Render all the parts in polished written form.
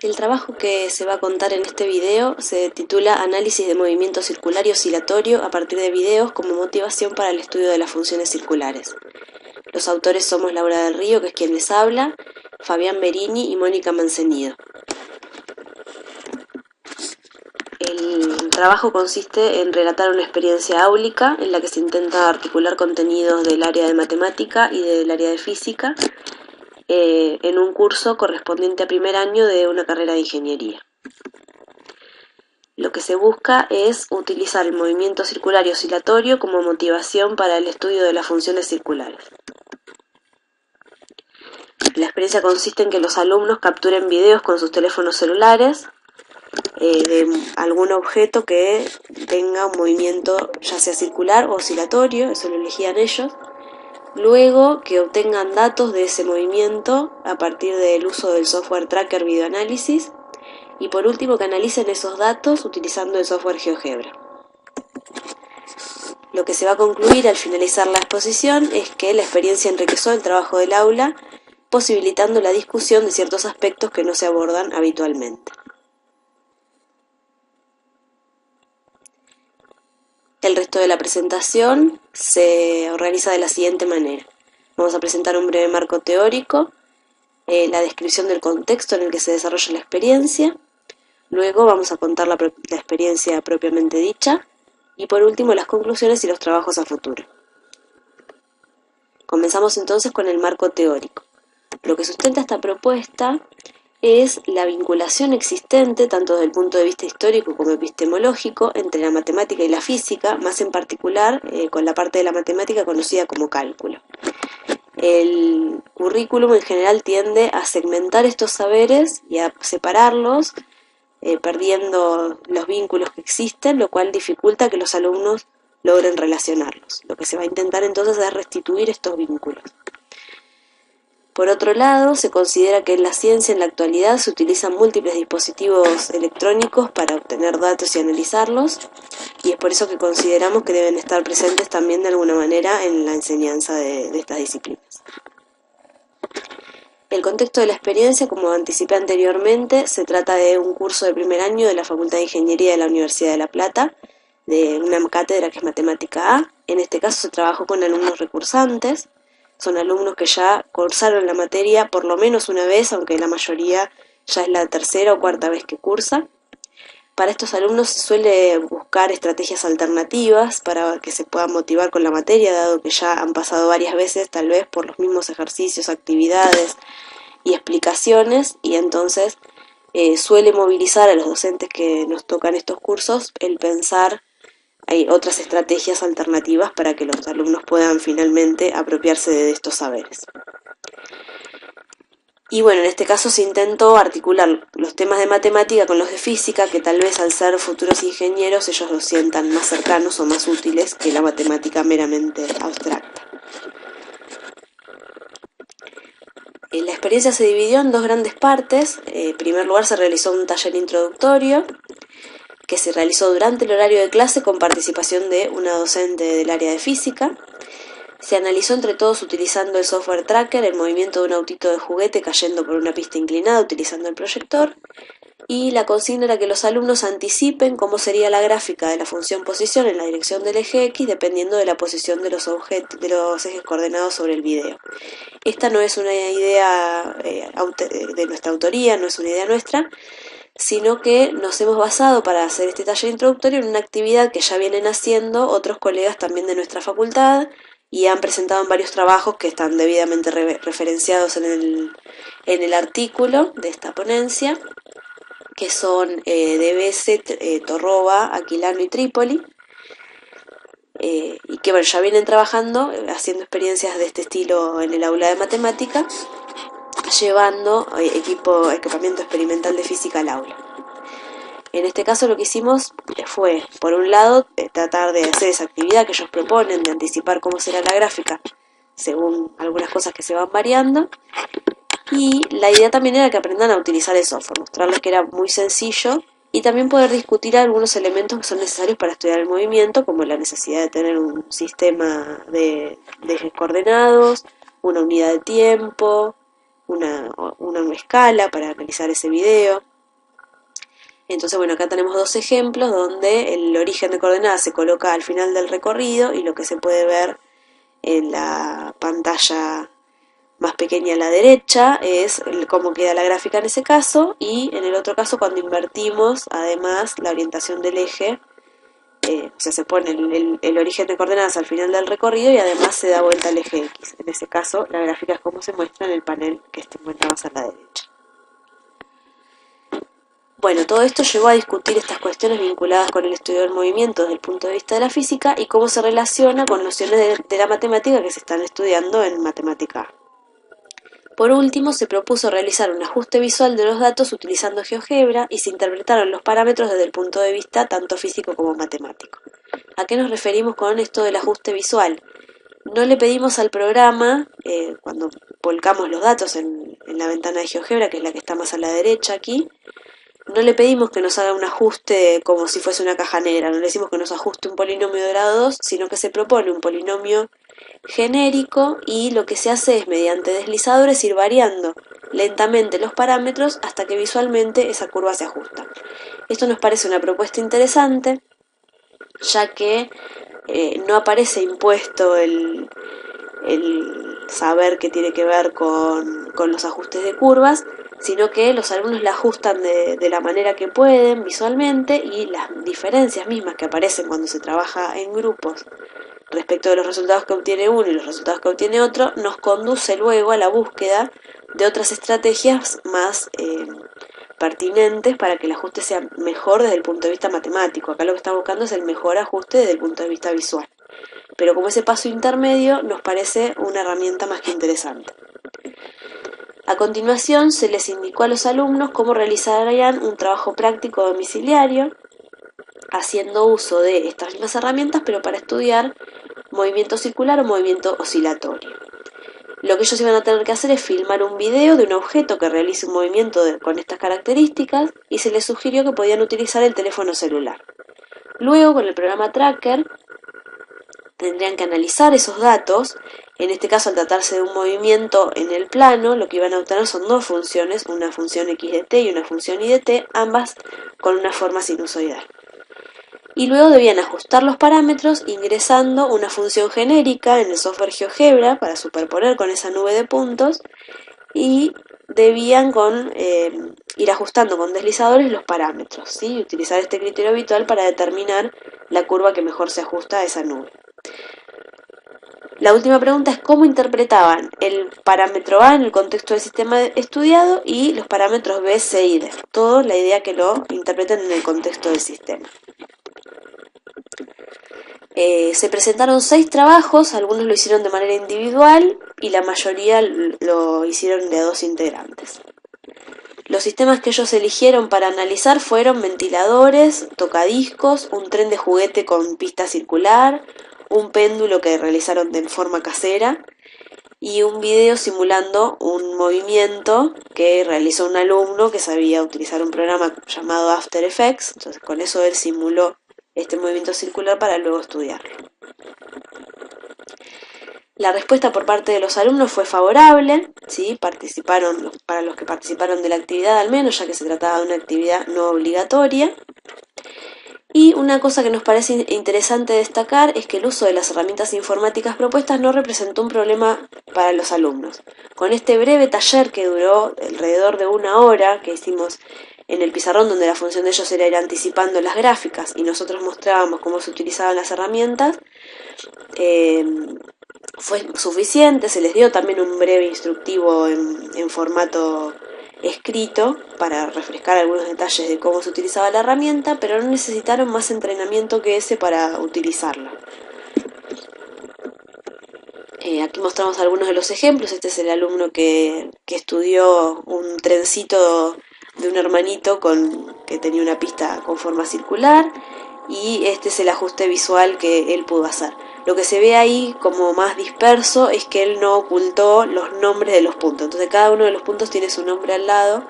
El trabajo que se va a contar en este video se titula Análisis de movimiento circular y oscilatorio a partir de videos como motivación para el estudio de las funciones circulares. Los autores somos Laura del Río, que es quien les habla, Fabián Berini y Mónica Mancenido. El trabajo consiste en relatar una experiencia áulica en la que se intenta articular contenidos del área de matemática y del área de física en un curso correspondiente a primer año de una carrera de ingeniería. Lo que se busca es utilizar el movimiento circular y oscilatorio como motivación para el estudio de las funciones circulares. La experiencia consiste en que los alumnos capturen videos con sus teléfonos celulares de algún objeto que tenga un movimiento ya sea circular o oscilatorio, eso lo elegían ellos. Luego que obtengan datos de ese movimiento a partir del uso del software Tracker Videoanálisis y por último que analicen esos datos utilizando el software GeoGebra. Lo que se va a concluir al finalizar la exposición es que la experiencia enriqueció el trabajo del aula, posibilitando la discusión de ciertos aspectos que no se abordan habitualmente. El resto de la presentación se organiza de la siguiente manera. Vamos a presentar un breve marco teórico, la descripción del contexto en el que se desarrolla la experiencia, luego vamos a contar la experiencia propiamente dicha y por último las conclusiones y los trabajos a futuro. Comenzamos entonces con el marco teórico. Lo que sustenta esta propuesta es la vinculación existente, tanto desde el punto de vista histórico como epistemológico, entre la matemática y la física, más en particular con la parte de la matemática conocida como cálculo. El currículum en general tiende a segmentar estos saberes y a separarlos, perdiendo los vínculos que existen, lo cual dificulta que los alumnos logren relacionarlos. Lo que se va a intentar entonces es restituir estos vínculos. Por otro lado, se considera que en la ciencia en la actualidad se utilizan múltiples dispositivos electrónicos para obtener datos y analizarlos, y es por eso que consideramos que deben estar presentes también de alguna manera en la enseñanza de estas disciplinas. El contexto de la experiencia, como anticipé anteriormente, se trata de un curso de primer año de la Facultad de Ingeniería de la Universidad de La Plata, de una cátedra que es Matemática A. En este caso se trabajó con alumnos recursantes. Son alumnos que ya cursaron la materia por lo menos una vez, aunque la mayoría ya es la tercera o cuarta vez que cursa. Para estos alumnos se suele buscar estrategias alternativas para que se puedan motivar con la materia, dado que ya han pasado varias veces tal vez por los mismos ejercicios, actividades y explicaciones, y entonces suele movilizar a los docentes que nos tocan estos cursos el pensar hay otras estrategias alternativas para que los alumnos puedan finalmente apropiarse de estos saberes. Y bueno, en este caso se intentó articular los temas de matemática con los de física, que tal vez al ser futuros ingenieros ellos los sientan más cercanos o más útiles que la matemática meramente abstracta. La experiencia se dividió en dos grandes partes. En primer lugar se realizó un taller introductorio, que se realizó durante el horario de clase con participación de una docente del área de física. Se analizó entre todos utilizando el software Tracker el movimiento de un autito de juguete cayendo por una pista inclinada utilizando el proyector, y la consigna era que los alumnos anticipen cómo sería la gráfica de la función posición en la dirección del eje X dependiendo de la posición de los ejes coordenados sobre el video. Esta no es una idea de nuestra autoría, no es una idea nuestra, sino que nos hemos basado para hacer este taller introductorio en una actividad que ya vienen haciendo otros colegas también de nuestra facultad y han presentado en varios trabajos que están debidamente referenciados en el artículo de esta ponencia, que son Devese, Torroba, Aquilano y Trípoli, y que bueno, ya vienen trabajando, haciendo experiencias de este estilo en el aula de matemática, llevando equipamiento experimental de física al aula. En este caso lo que hicimos fue, por un lado, tratar de hacer esa actividad que ellos proponen, de anticipar cómo será la gráfica, según algunas cosas que se van variando, y la idea también era que aprendan a utilizar el software, mostrarles que era muy sencillo, y también poder discutir algunos elementos que son necesarios para estudiar el movimiento, como la necesidad de tener un sistema de ejes coordenados, una unidad de tiempo, una escala para analizar ese video. Entonces, bueno, acá tenemos dos ejemplos donde el origen de coordenadas se coloca al final del recorrido y lo que se puede ver en la pantalla más pequeña a la derecha es cómo queda la gráfica en ese caso, y en el otro caso cuando invertimos además la orientación del eje, o sea, se pone el origen de coordenadas al final del recorrido y además se da vuelta al eje X. En ese caso la gráfica es como se muestra en el panel que se encuentra más a la derecha. Bueno, todo esto llevó a discutir estas cuestiones vinculadas con el estudio del movimiento desde el punto de vista de la física y cómo se relaciona con nociones de la matemática que se están estudiando en matemática. Por último, se propuso realizar un ajuste visual de los datos utilizando GeoGebra y se interpretaron los parámetros desde el punto de vista tanto físico como matemático. ¿A qué nos referimos con esto del ajuste visual? No le pedimos al programa, cuando volcamos los datos en la ventana de GeoGebra, que es la que está más a la derecha aquí, no le pedimos que nos haga un ajuste como si fuese una caja negra, no le decimos que nos ajuste un polinomio de grado 2, sino que se propone un polinomio genérico y lo que se hace es mediante deslizadores ir variando lentamente los parámetros hasta que visualmente esa curva se ajusta. Esto nos parece una propuesta interesante, ya que no aparece impuesto el saber que tiene que ver con los ajustes de curvas, sino que los alumnos la ajustan de la manera que pueden visualmente, y las diferencias mismas que aparecen cuando se trabaja en grupos respecto de los resultados que obtiene uno y los resultados que obtiene otro, nos conduce luego a la búsqueda de otras estrategias más pertinentes para que el ajuste sea mejor desde el punto de vista matemático. Acá lo que estamos buscando es el mejor ajuste desde el punto de vista visual. Pero como ese paso intermedio nos parece una herramienta más que interesante. A continuación se les indicó a los alumnos cómo realizarían un trabajo práctico domiciliario, haciendo uso de estas mismas herramientas, pero para estudiar movimiento circular o movimiento oscilatorio. Lo que ellos iban a tener que hacer es filmar un video de un objeto que realice un movimiento con estas características, y se les sugirió que podían utilizar el teléfono celular. Luego, con el programa Tracker, tendrían que analizar esos datos. En este caso, al tratarse de un movimiento en el plano, lo que iban a obtener son dos funciones, una función x de t y una función y de t, ambas con una forma sinusoidal. Y luego debían ajustar los parámetros ingresando una función genérica en el software GeoGebra para superponer con esa nube de puntos, y debían ir ajustando con deslizadores los parámetros, ¿sí? Y utilizar este criterio habitual para determinar la curva que mejor se ajusta a esa nube. La última pregunta es cómo interpretaban el parámetro A en el contexto del sistema estudiado y los parámetros B, C y D. Todo la idea que lo interpreten en el contexto del sistema. Se presentaron 6 trabajos, algunos lo hicieron de manera individual y la mayoría lo hicieron de a 2 integrantes. Los sistemas que ellos eligieron para analizar fueron ventiladores, tocadiscos, un tren de juguete con pista circular, un péndulo que realizaron de forma casera y un video simulando un movimiento que realizó un alumno que sabía utilizar un programa llamado After Effects. Entonces con eso él simuló este movimiento circular para luego estudiarlo. La respuesta por parte de los alumnos fue favorable, ¿sí? Para los que participaron de la actividad al menos, ya que se trataba de una actividad no obligatoria. Y una cosa que nos parece interesante destacar es que el uso de las herramientas informáticas propuestas no representó un problema para los alumnos. Con este breve taller que duró alrededor de 1 hora, que hicimos en el pizarrón, donde la función de ellos era ir anticipando las gráficas y nosotros mostrábamos cómo se utilizaban las herramientas, fue suficiente. Se les dio también un breve instructivo en formato escrito para refrescar algunos detalles de cómo se utilizaba la herramienta, pero no necesitaron más entrenamiento que ese para utilizarla. Aquí mostramos algunos de los ejemplos. Este es el alumno que estudió un trencito de un hermanito que tenía una pista con forma circular, y este es el ajuste visual que él pudo hacer. Lo que se ve ahí como más disperso es que él no ocultó los nombres de los puntos, entonces cada uno de los puntos tiene su nombre al lado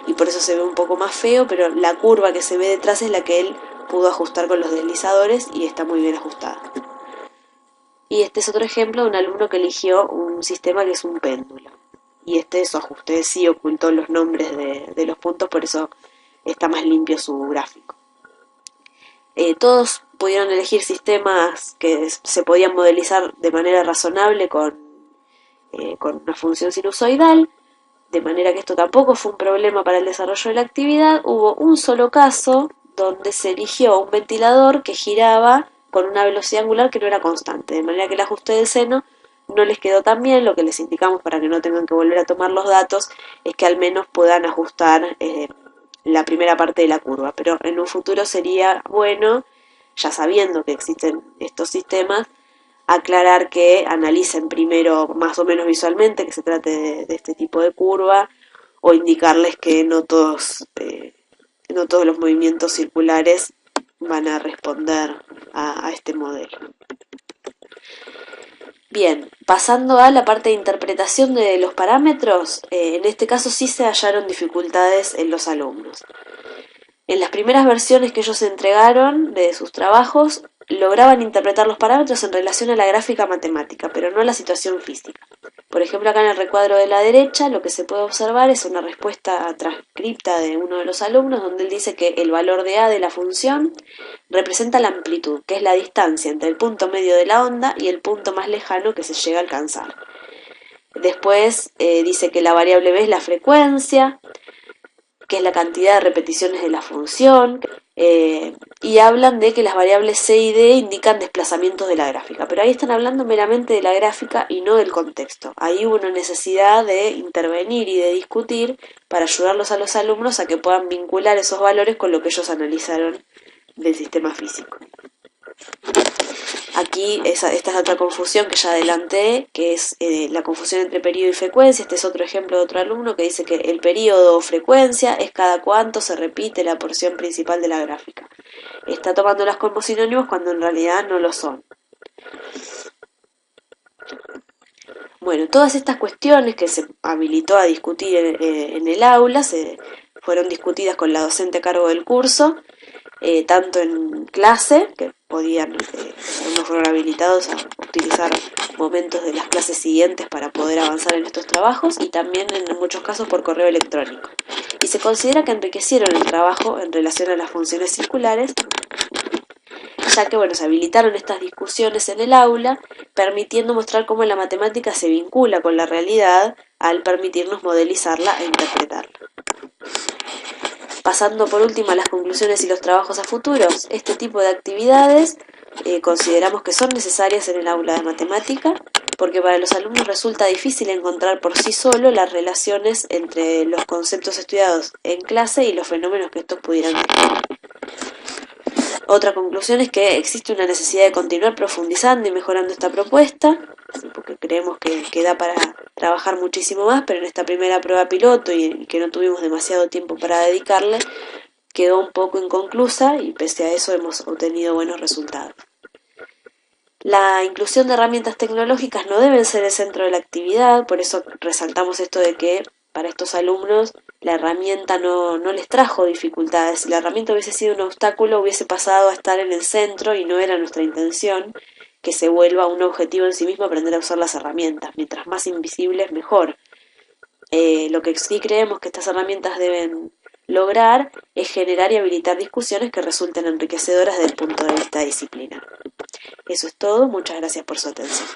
y por eso se ve un poco más feo, pero la curva que se ve detrás es la que él pudo ajustar con los deslizadores y está muy bien ajustada. Y este es otro ejemplo de un alumno que eligió un sistema que es un péndulo, y su ajuste sí ocultó los nombres de los puntos, por eso está más limpio su gráfico. Todos pudieron elegir sistemas que se podían modelizar de manera razonable con una función sinusoidal, de manera que esto tampoco fue un problema para el desarrollo de la actividad. Hubo un solo caso donde se eligió un ventilador que giraba con una velocidad angular que no era constante, de manera que el ajuste del seno no les quedó tan bien. Lo que les indicamos para que no tengan que volver a tomar los datos es que al menos puedan ajustar la primera parte de la curva, pero en un futuro sería bueno, ya sabiendo que existen estos sistemas, aclarar que analicen primero más o menos visualmente que se trate de este tipo de curva, o indicarles que no todos los movimientos circulares van a responder a este modelo. Bien, pasando a la parte de interpretación de los parámetros, en este caso sí se hallaron dificultades en los alumnos. En las primeras versiones que ellos entregaron de sus trabajos, lograban interpretar los parámetros en relación a la gráfica matemática, pero no a la situación física. Por ejemplo, acá en el recuadro de la derecha, lo que se puede observar es una respuesta transcripta de uno de los alumnos, donde él dice que el valor de A de la función representa la amplitud, que es la distancia entre el punto medio de la onda y el punto más lejano que se llega a alcanzar. Después dice que la variable B es la frecuencia, que es la cantidad de repeticiones de la función, y hablan de que las variables C y D indican desplazamientos de la gráfica, pero ahí están hablando meramente de la gráfica y no del contexto. Ahí hubo una necesidad de intervenir y de discutir para ayudarlos a los alumnos a que puedan vincular esos valores con lo que ellos analizaron del sistema físico. Aquí esta es otra confusión que ya adelanté, que es la confusión entre periodo y frecuencia. Este es otro ejemplo de otro alumno que dice que el periodo o frecuencia es cada cuánto se repite la porción principal de la gráfica. Está tomándolas como sinónimos cuando en realidad no lo son. Bueno, todas estas cuestiones que se habilitó a discutir en el aula fueron discutidas con la docente a cargo del curso, tanto en clase, que no fueron habilitados a utilizar momentos de las clases siguientes para poder avanzar en estos trabajos, y también en muchos casos por correo electrónico. Y se considera que enriquecieron el trabajo en relación a las funciones circulares, ya que se habilitaron estas discusiones en el aula, permitiendo mostrar cómo la matemática se vincula con la realidad al permitirnos modelizarla e interpretarla. Pasando por último a las conclusiones y los trabajos a futuros, este tipo de actividades consideramos que son necesarias en el aula de matemática, porque para los alumnos resulta difícil encontrar por sí solo las relaciones entre los conceptos estudiados en clase y los fenómenos que estos pudieran tener. Otra conclusión es que existe una necesidad de continuar profundizando y mejorando esta propuesta, porque creemos que da para trabajar muchísimo más, pero en esta primera prueba piloto y que no tuvimos demasiado tiempo para dedicarle, quedó un poco inconclusa y pese a eso hemos obtenido buenos resultados. La inclusión de herramientas tecnológicas no deben ser el centro de la actividad, por eso resaltamos esto de que para estos alumnos la herramienta no les trajo dificultades. Si la herramienta hubiese sido un obstáculo, hubiese pasado a estar en el centro y no era nuestra intención que se vuelva un objetivo en sí mismo aprender a usar las herramientas. Mientras más invisibles, mejor. Lo que sí creemos que estas herramientas deben lograr es generar y habilitar discusiones que resulten enriquecedoras desde el punto de vista disciplinar. Eso es todo. Muchas gracias por su atención.